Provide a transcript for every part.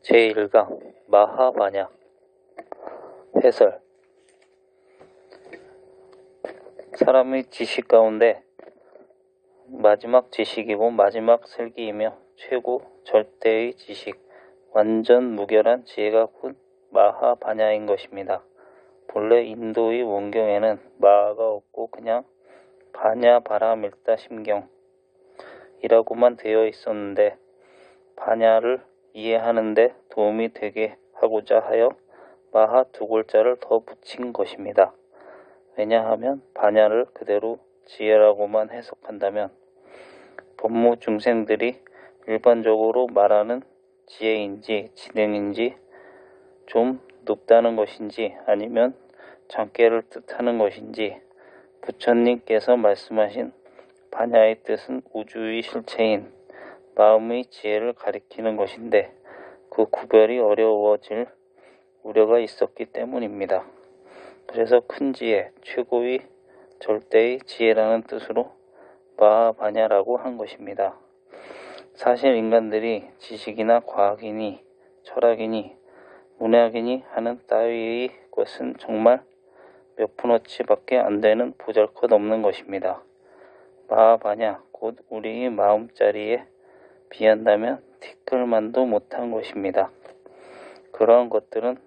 제1강 마하바냐. 해설. 사람의 지식 가운데 마지막 지식이고 마지막 슬기이며 최고 절대의 지식, 완전 무결한 지혜가 곧 마하바냐인 것입니다. 본래 인도의 원경에는 마하가 없고 그냥 바냐 바라밀다 심경이라고만 되어 있었는데 바냐를 이해하는데 도움이 되게 하고자 하여 마하 두 글자를 더 붙인 것입니다. 왜냐하면 바냐를 그대로 지혜라고만 해석한다면 법무 중생들이 일반적으로 말하는 지혜인지 지능인지 좀 높다는 것인지 아니면 장깨를 뜻하는 것인지 부처님께서 말씀하신 바냐의 뜻은 우주의 실체인 마음의 지혜를 가리키는 것인데 그 구별이 어려워질 우려가 있었기 때문입니다. 그래서 큰 지혜, 최고의 절대의 지혜라는 뜻으로 마하바냐라고 한 것입니다. 사실 인간들이 지식이나 과학이니 철학이니 문학이니 하는 따위의 것은 정말 몇 푼어치밖에 안 되는 보잘것없는 것입니다. 마하바냐, 곧 우리의 마음자리에 비한다면 티끌만도 못한 것입니다. 그러한 것들은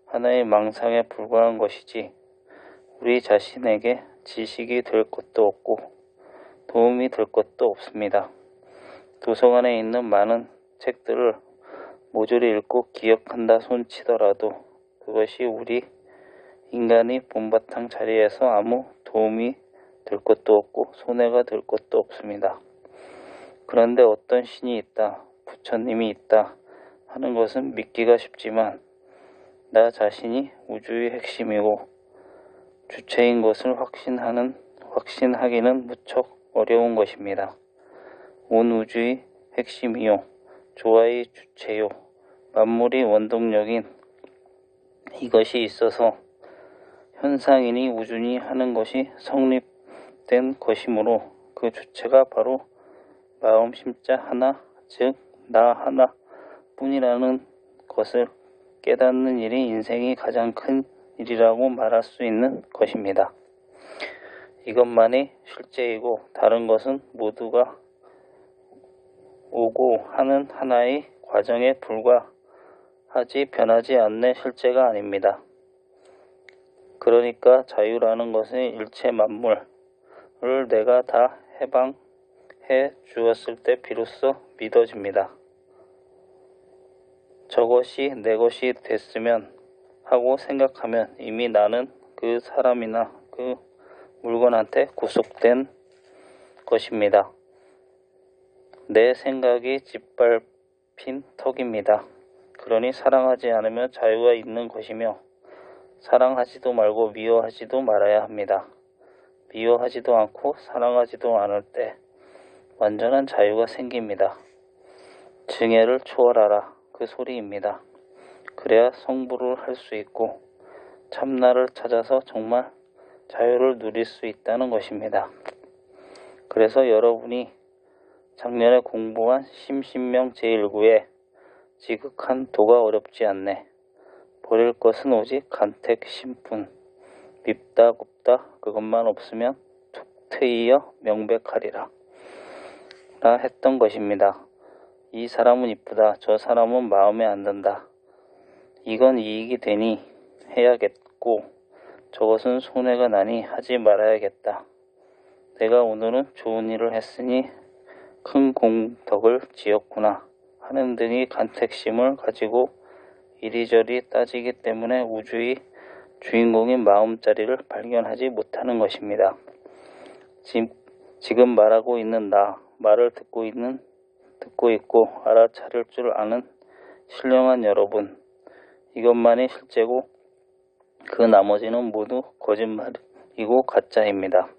하나의 망상에 불과한 것이지 우리 자신에게 지식이 될 것도 없고 도움이 될 것도 없습니다. 도서관에 있는 많은 책들을 모조리 읽고 기억한다 손치더라도 그것이 우리 인간의 본바탕 자리에서 아무 도움이 될 것도 없고 손해가 될 것도 없습니다. 그런데 어떤 신이 있다, 부처님이 있다 하는 것은 믿기가 쉽지만 나 자신이 우주의 핵심이고 주체인 것을 확신하기는 무척 어려운 것입니다. 온 우주의 핵심이요, 조화의 주체요, 만물의 원동력인 이것이 있어서 현상이니 우주니 하는 것이 성립된 것이므로 그 주체가 바로 마음 심자 하나, 즉 나 하나 뿐이라는 것을 깨닫는 일이 인생이 가장 큰 일이라고 말할 수 있는 것입니다. 이것만이 실제이고 다른 것은 모두가 오고 하는 하나의 과정에 불과하지 변하지 않는 실제가 아닙니다. 그러니까 자유라는 것은 일체 만물을 내가 다 해방해 주었을 때 비로소 믿어집니다. 저것이 내 것이 됐으면 하고 생각하면 이미 나는 그 사람이나 그 물건한테 구속된 것입니다. 내 생각이 짓밟힌 턱입니다. 그러니 사랑하지 않으면 자유가 있는 것이며 사랑하지도 말고 미워하지도 말아야 합니다. 미워하지도 않고 사랑하지도 않을 때 완전한 자유가 생깁니다. 증애를 초월하라 그 소리입니다. 그래야 성불을 할 수 있고 참나를 찾아서 정말 자유를 누릴 수 있다는 것입니다. 그래서 여러분이 작년에 공부한 심신명 제1구에 지극한 도가 어렵지 않네. 버릴 것은 오직 간택심뿐. 밉다 굽다 그것만 없으면 툭 트이어 명백하리라 라 했던 것입니다. 이 사람은 이쁘다. 저 사람은 마음에 안 든다. 이건 이익이 되니 해야겠고 저것은 손해가 나니 하지 말아야겠다. 내가 오늘은 좋은 일을 했으니 큰 공덕을 지었구나 하는 등의 간택심을 가지고 이리저리 따지기 때문에 우주의 주인공인 마음자리를 발견하지 못하는 것입니다. 지금 말하고 있는 나, 말을 듣고 있고 알아차릴 줄 아는 신령한 여러분, 이것만이 실제고 그 나머지는 모두 거짓말이고 가짜입니다.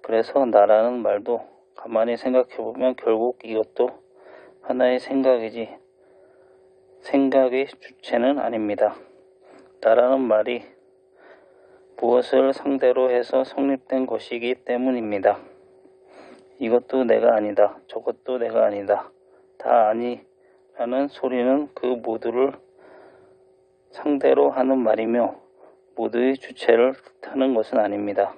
그래서 나라는 말도 가만히 생각해보면 결국 이것도 하나의 생각이지 생각의 주체는 아닙니다. 나라는 말이 무엇을 상대로 해서 성립된 것이기 때문입니다. 이것도 내가 아니다. 저것도 내가 아니다. 다 아니라는 라는 소리는 그 모두를 상대로 하는 말이며 모두의 주체를 뜻하는 것은 아닙니다.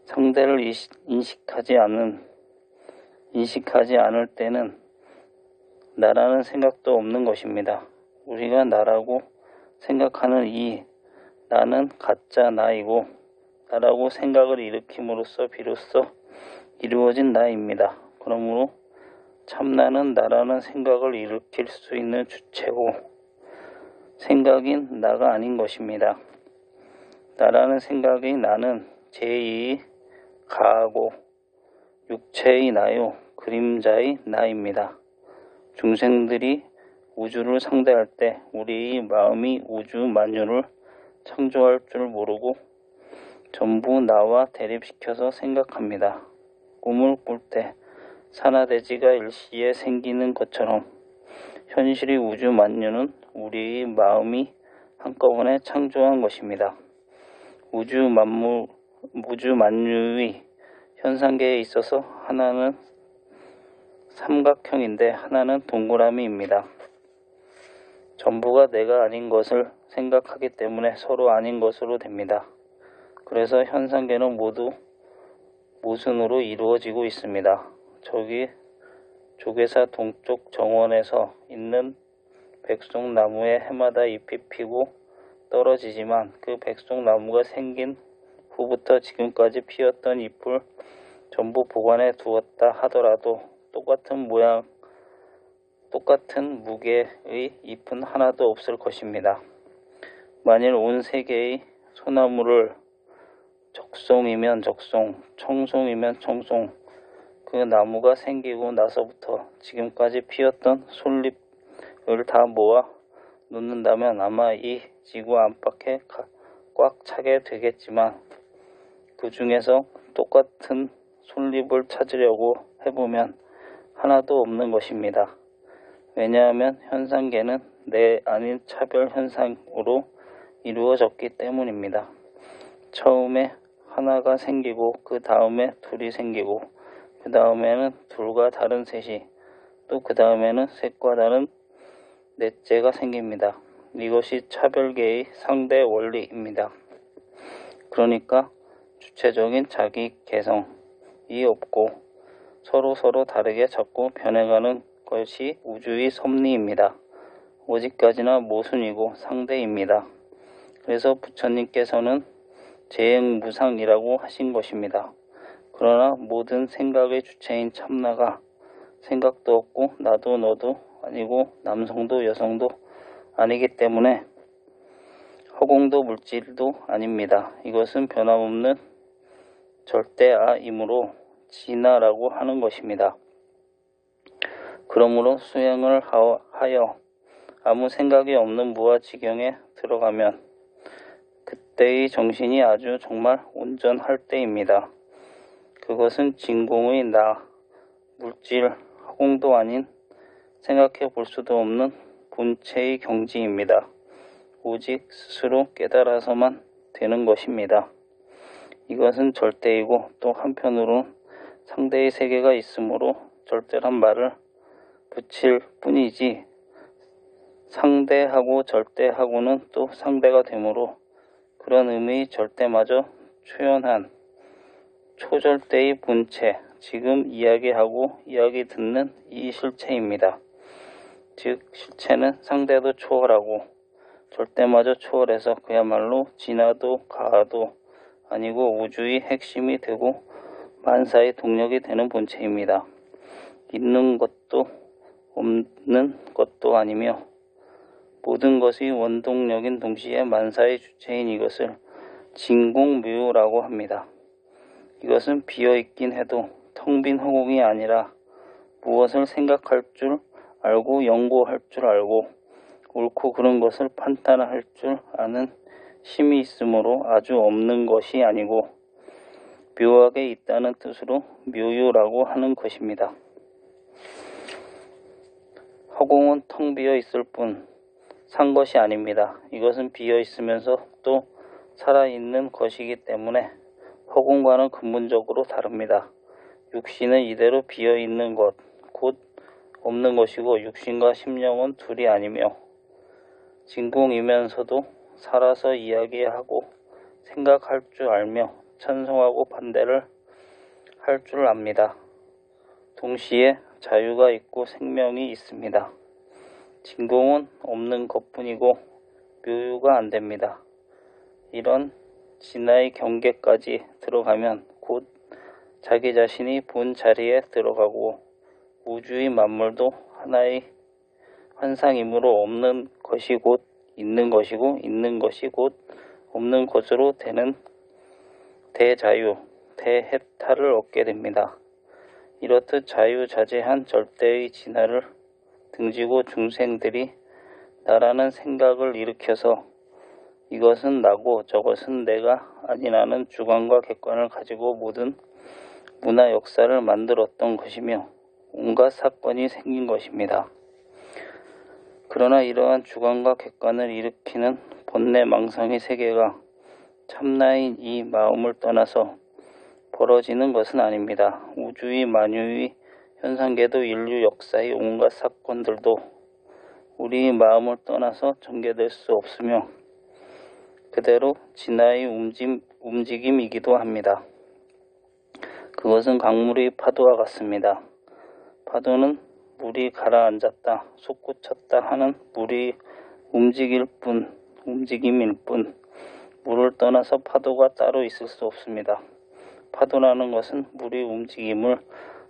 상대를 인식하지 않을 때는 나라는 생각도 없는 것입니다. 우리가 나라고 생각하는 이 나는 가짜 나이고 나라고 생각을 일으킴으로써 비로소 이루어진 나입니다. 그러므로 참나는 나라는 생각을 일으킬 수 있는 주체고 생각인 나가 아닌 것입니다. 나라는 생각의 나는 제2의 가하고 육체의 나요 그림자의 나입니다. 중생들이 우주를 상대할 때 우리의 마음이 우주 만유를 창조할 줄 모르고 전부 나와 대립시켜서 생각합니다. 꿈을 꿀 때 산하대지가 일시에 생기는 것처럼 현실의 우주 만유는 우리의 마음이 한꺼번에 창조한 것입니다. 우주 만유의 현상계에 있어서 하나는 삼각형인데 하나는 동그라미입니다. 전부가 내가 아닌 것을 생각하기 때문에 서로 아닌 것으로 됩니다. 그래서 현상계는 모두 모순으로 이루어지고 있습니다. 저기 조계사 동쪽 정원에서 있는 백송나무에 해마다 잎이 피고 떨어지지만 그 백송나무가 생긴 후부터 지금까지 피었던 잎을 전부 보관해 두었다 하더라도 똑같은 모양, 똑같은 무게의 잎은 하나도 없을 것입니다. 만일 온 세계의 소나무를 적송이면 적송, 청송이면 청송, 그 나무가 생기고 나서부터 지금까지 피었던 솔잎을 다 모아 놓는다면 아마 이 지구 안팎에 꽉 차게 되겠지만 그 중에서 똑같은 솔잎을 찾으려고 해보면 하나도 없는 것입니다. 왜냐하면 현상계는 내 아닌 차별 현상으로 이루어졌기 때문입니다. 처음에 하나가 생기고 그 다음에 둘이 생기고 그 다음에는 둘과 다른 셋이 또 그 다음에는 셋과 다른 넷째가 생깁니다. 이것이 차별계의 상대 원리입니다. 그러니까 주체적인 자기 개성이 없고 서로 다르게 자꾸 변해가는 것이 우주의 섭리입니다. 오직까지나 모순이고 상대입니다. 그래서 부처님께서는 재행무상이라고 하신 것입니다. 그러나 모든 생각의 주체인 참나가 생각도 없고 나도 너도 아니고 남성도 여성도 아니기 때문에 허공도 물질도 아닙니다. 이것은 변함없는 절대아이므로 진아라고 하는 것입니다. 그러므로 수행을 하여 아무 생각이 없는 무아지경에 들어가면 그때의 정신이 아주 정말 온전할 때입니다. 그것은 진공의 나, 물질, 허공도 아닌 생각해 볼 수도 없는 본체의 경지입니다. 오직 스스로 깨달아서만 되는 것입니다. 이것은 절대이고 또 한편으로는 상대의 세계가 있으므로 절대란 말을 붙일 뿐이지 상대하고 절대하고는 또 상대가 되므로 그런 의미의 절대마저 초연한 초절대의 본체, 지금 이야기하고 이야기 듣는 이 실체입니다. 즉 실체는 상대도 초월하고 절대마저 초월해서 그야말로 진화도 가하도 아니고 우주의 핵심이 되고 만사의 동력이 되는 본체입니다. 있는 것도 없는 것도 아니며 모든 것이 원동력인 동시에 만사의 주체인 이것을 진공묘라고 합니다. 이것은 비어있긴 해도 텅 빈 허공이 아니라 무엇을 생각할 줄 알고 연구할 줄 알고 옳고 그른 것을 판단할 줄 아는 힘이 있으므로 아주 없는 것이 아니고 묘하게 있다는 뜻으로 묘유라고 하는 것입니다. 허공은 텅 비어 있을 뿐 산 것이 아닙니다. 이것은 비어 있으면서 또 살아있는 것이기 때문에 허공과는 근본적으로 다릅니다. 육신은 이대로 비어 있는 것, 곧 없는 것이고 육신과 심령은 둘이 아니며 진공이면서도 살아서 이야기하고 생각할 줄 알며 찬송하고 반대를 할 줄 압니다. 동시에 자유가 있고 생명이 있습니다. 진공은 없는 것뿐이고 묘유가 안 됩니다. 이런 진화의 경계까지 들어가면 곧 자기 자신이 본 자리에 들어가고 우주의 만물도 하나의 환상이므로 없는 것이 곧 있는 것이고 있는 것이 곧 없는 것으로 되는 대자유, 대해탈을 얻게 됩니다. 이렇듯 자유자재한 절대의 진화를 등지고 중생들이 나라는 생각을 일으켜서 이것은 나고 저것은 내가 아니라는 주관과 객관을 가지고 모든 문화 역사를 만들었던 것이며 온갖 사건이 생긴 것입니다. 그러나 이러한 주관과 객관을 일으키는 번뇌망상의 세계가 참나인 이 마음을 떠나서 벌어지는 것은 아닙니다. 우주의 만유의 현상계도 인류 역사의 온갖 사건들도 우리의 마음을 떠나서 전개될 수 없으며 그대로 진화의 움직임이기도 합니다. 그것은 강물의 파도와 같습니다. 파도는 물이 가라앉았다, 솟구쳤다 하는 물이 움직임일 뿐 물을 떠나서 파도가 따로 있을 수 없습니다. 파도라는 것은 물의 움직임을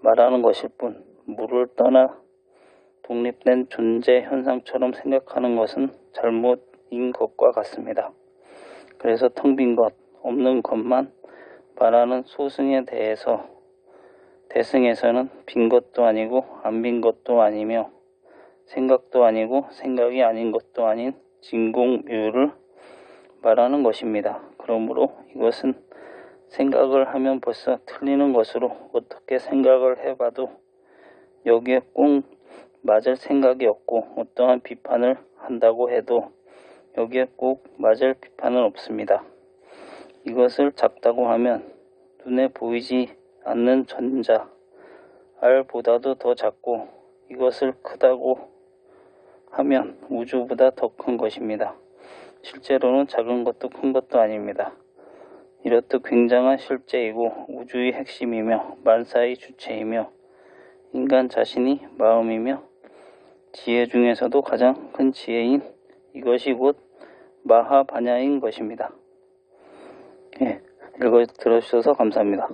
말하는 것일 뿐 물을 떠나 독립된 존재 현상처럼 생각하는 것은 잘못인 것과 같습니다. 그래서 텅 빈 것, 없는 것만 말하는 소승에 대해서 대승에서는 빈 것도 아니고 안 빈 것도 아니며 생각도 아니고 생각이 아닌 것도 아닌 진공묘를 말하는 것입니다. 그러므로 이것은 생각을 하면 벌써 틀리는 것으로 어떻게 생각을 해봐도 여기에 꼭 맞을 생각이 없고 어떠한 비판을 한다고 해도 여기에 꼭 맞을 비판은 없습니다. 이것을 작다고 하면 눈에 보이지 않는 전자, 알보다도 더 작고 이것을 크다고 하면 우주보다 더 큰 것입니다. 실제로는 작은 것도 큰 것도 아닙니다. 이렇듯 굉장한 실제이고 우주의 핵심이며 만사의 주체이며 인간 자신이 마음이며 지혜 중에서도 가장 큰 지혜인 이것이 곧 마하바냐인 것입니다. 읽어 들어주셔서 감사합니다.